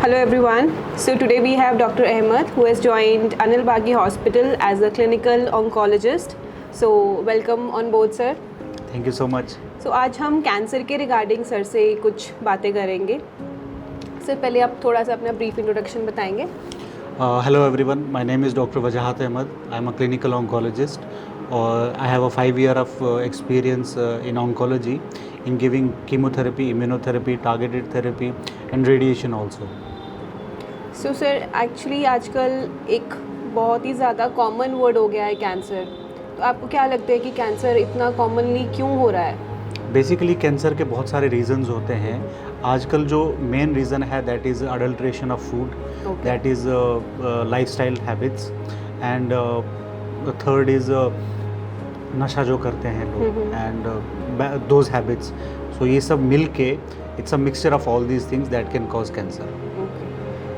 Hello everyone. So today we have Dr. Ahmed who has joined Anil Baghi Hospital as a clinical oncologist. So welcome on board sir. Thank you so much. So आज हम cancer के regarding sir से कुछ बातें करेंगे। Sir पहले आप थोड़ा सा अपना ब्रीफ इंट्रोडक्शन बताएंगे। Hello everyone, my name is doctor Wajahat Ahmad. I am a clinical oncologist और I have a 5 year of experience in oncology in giving chemotherapy, immunotherapy, targeted therapy and radiation also. So sir actually आजकल एक बहुत ही ज़्यादा common word हो गया है cancer. तो आपको क्या लगता है कि कैंसर इतना कॉमनली क्यों हो रहा है? बेसिकली कैंसर के बहुत सारे रीजंस होते हैं। आजकल जो मेन रीज़न है that is adulteration of food, that is lifestyle habits and third is नशा जो करते हैं लोग एंड दोज हैबिट्स। सो ये सब मिल के it's a mixture of all these things that can cause cancer.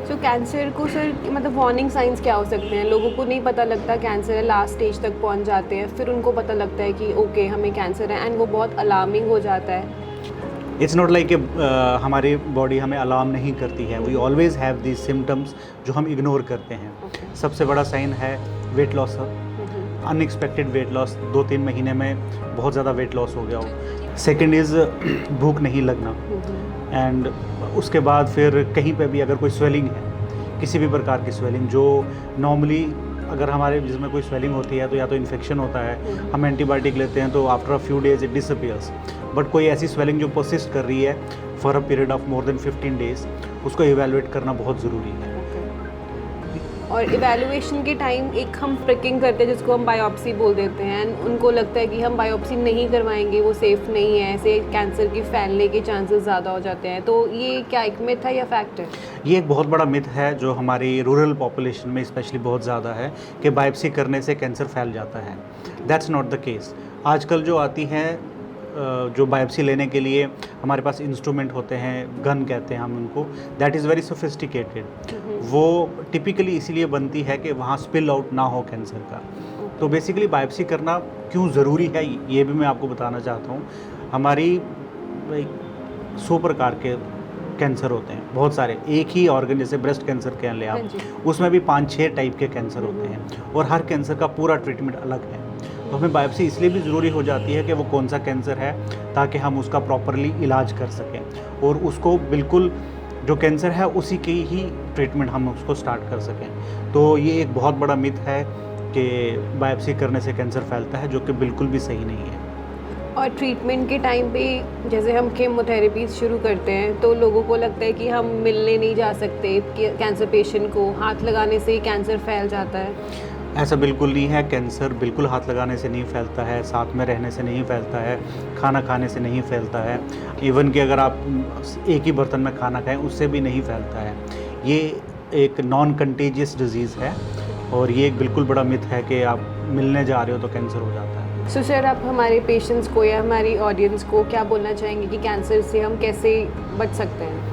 So cancer को सर मतलब वार्निंग साइंस क्या हो सकते हैं? लोगों को नहीं पता लगता कैंसर है, लास्ट स्टेज तक पहुंच जाते हैं, फिर उनको पता लगता है कि ओके हमें कैंसर है एंड वो बहुत अलार्मिंग हो जाता है। इट्स नॉट लाइक हमारी बॉडी हमें अलार्म नहीं करती है। We always have these symptoms जो हम इग्नोर करते हैं। सबसे बड़ा साइन है weight loss, unexpected weight loss, 2-3 महीने में बहुत ज़्यादा वेट लॉस हो गया हो। सेकेंड इज़ भूख नहीं लगना एंड उसके बाद फिर कहीं पे भी अगर कोई स्वेलिंग है, किसी भी प्रकार की स्वेलिंग जो नॉर्मली अगर हमारे जिसमें कोई स्वेलिंग होती है तो या तो इन्फेक्शन होता है, हम एंटीबायोटिक लेते हैं तो after a few days it disappears. But कोई ऐसी स्वेलिंग जो परसिस्ट कर रही है for a period of more than 15 days, उसको इवैल्यूएट करना बहुत ज़रूरी है। और इवैल्यूएशन के टाइम एक हम प्रिकिंग करते हैं जिसको हम बायोप्सी बोल देते हैं एंड उनको लगता है कि हम बायोप्सी नहीं करवाएंगे, वो सेफ़ नहीं है, ऐसे कैंसर की फैलने के चांसेस ज़्यादा हो जाते हैं। तो ये क्या एक मिथ है या फैक्ट है? ये एक बहुत बड़ा मिथ है जो हमारी रूरल पॉपुलेशन में स्पेशली बहुत ज़्यादा है कि बायोप्सी करने से कैंसर फैल जाता है। That's not the case. आजकल जो आती हैं जो बायोप्सी लेने के लिए हमारे पास इंस्ट्रूमेंट होते हैं, गन कहते हैं हम उनको, दैट इज़ वेरी सोफिस्टिकेटेड। वो टिपिकली इसीलिए बनती है कि वहाँ स्पिल आउट ना हो कैंसर का। तो बेसिकली बायोप्सी करना क्यों ज़रूरी है ये भी मैं आपको बताना चाहता हूँ। हमारी 100 प्रकार के कैंसर होते हैं, बहुत सारे। एक ही ऑर्गन जैसे ब्रेस्ट कैंसर कह लें आप, उसमें भी 5-6 टाइप के कैंसर होते हैं और हर कैंसर का पूरा ट्रीटमेंट अलग है। तो हमें बायोप्सी इसलिए भी ज़रूरी हो जाती है कि वो कौन सा कैंसर है ताकि हम उसका प्रॉपरली इलाज कर सकें और उसको बिल्कुल जो कैंसर है उसी की ही ट्रीटमेंट हम उसको स्टार्ट कर सकें। तो ये एक बहुत बड़ा मिथ है कि बायोप्सी करने से कैंसर फैलता है, जो कि बिल्कुल भी सही नहीं है। और ट्रीटमेंट के टाइम पे जैसे हम कीमोथेरेपी शुरू करते हैं तो लोगों को लगता है कि हम मिलने नहीं जा सकते कैंसर पेशेंट को, हाथ लगाने से ही कैंसर फैल जाता है। ऐसा बिल्कुल नहीं है। कैंसर बिल्कुल हाथ लगाने से नहीं फैलता है, साथ में रहने से नहीं फैलता है, खाना खाने से नहीं फैलता है, इवन कि अगर आप एक ही बर्तन में खाना खाएं उससे भी नहीं फैलता है। ये एक नॉन कंटेजियस डिजीज़ है और ये एक बिल्कुल बड़ा मिथ है कि आप मिलने जा रहे हो तो कैंसर हो जाता है। सो सर आप हमारे पेशेंट्स को या हमारी ऑडियंस को क्या बोलना चाहेंगे कि कैंसर से हम कैसे बच सकते हैं?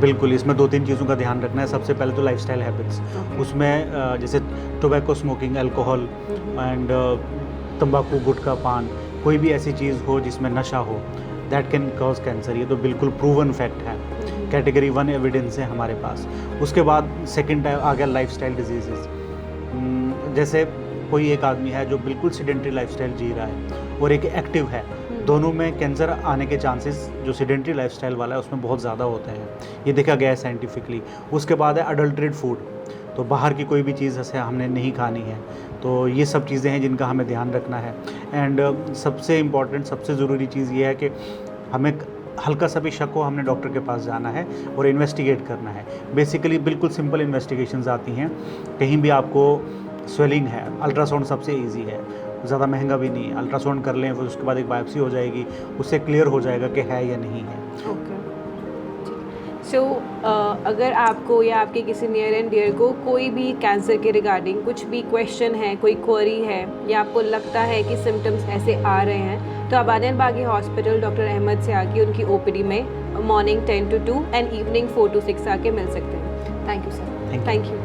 बिल्कुल, इसमें 2-3 चीज़ों का ध्यान रखना है। सबसे पहले तो लाइफस्टाइल हैबिट्स, उसमें जैसे टोबैको स्मोकिंग, अल्कोहल एंड तंबाकू, गुटखा, पान, कोई भी ऐसी चीज़ हो जिसमें नशा हो, दैट कैन कॉज कैंसर। ये तो बिल्कुल प्रूवन फैक्ट है, कैटेगरी 1 एविडेंस है हमारे पास। उसके बाद सेकेंड आ गया लाइफस्टाइल डिजीज़। जैसे कोई एक आदमी है जो बिल्कुल सेडेंटरी लाइफस्टाइल जी रहा है और एक एक्टिव है, दोनों में कैंसर आने के चांसेस जो सेडेंटरी लाइफस्टाइल वाला है उसमें बहुत ज़्यादा होते हैं। ये देखा गया है साइंटिफिकली। उसके बाद है अडल्ट्रेट फूड, तो बाहर की कोई भी चीज़ ऐसे हमने नहीं खानी है। तो ये सब चीज़ें हैं जिनका हमें ध्यान रखना है। एंड सबसे इम्पॉर्टेंट, सबसे ज़रूरी चीज़ ये है कि हमें हल्का सा भी शक हो, हमने डॉक्टर के पास जाना है और इन्वेस्टिगेट करना है। बेसिकली बिल्कुल सिंपल इन्वेस्टिगेशंस आती हैं। कहीं भी आपको स्वेलिंग है, अल्ट्रासाउंड सबसे ईजी है, ज़्यादा महंगा भी नहीं है। अल्ट्रासाउंड कर लें, फिर उसके बाद एक बायोप्सी हो जाएगी, उससे क्लियर हो जाएगा कि है या नहीं है। ओके। सो अगर आपको या आपके किसी नियर एंड डियर को कोई भी कैंसर के रिगार्डिंग कुछ भी क्वेश्चन है, कोई क्वेरी है या आपको लगता है कि सिम्टम्स ऐसे आ रहे हैं, तो आप आदिल बागी हॉस्पिटल डॉक्टर अहमद से आके उनकी ओपीडी में morning 10 to 2 and evening 4 to 6 आके मिल सकते हैं। Thank you sir. Thank you.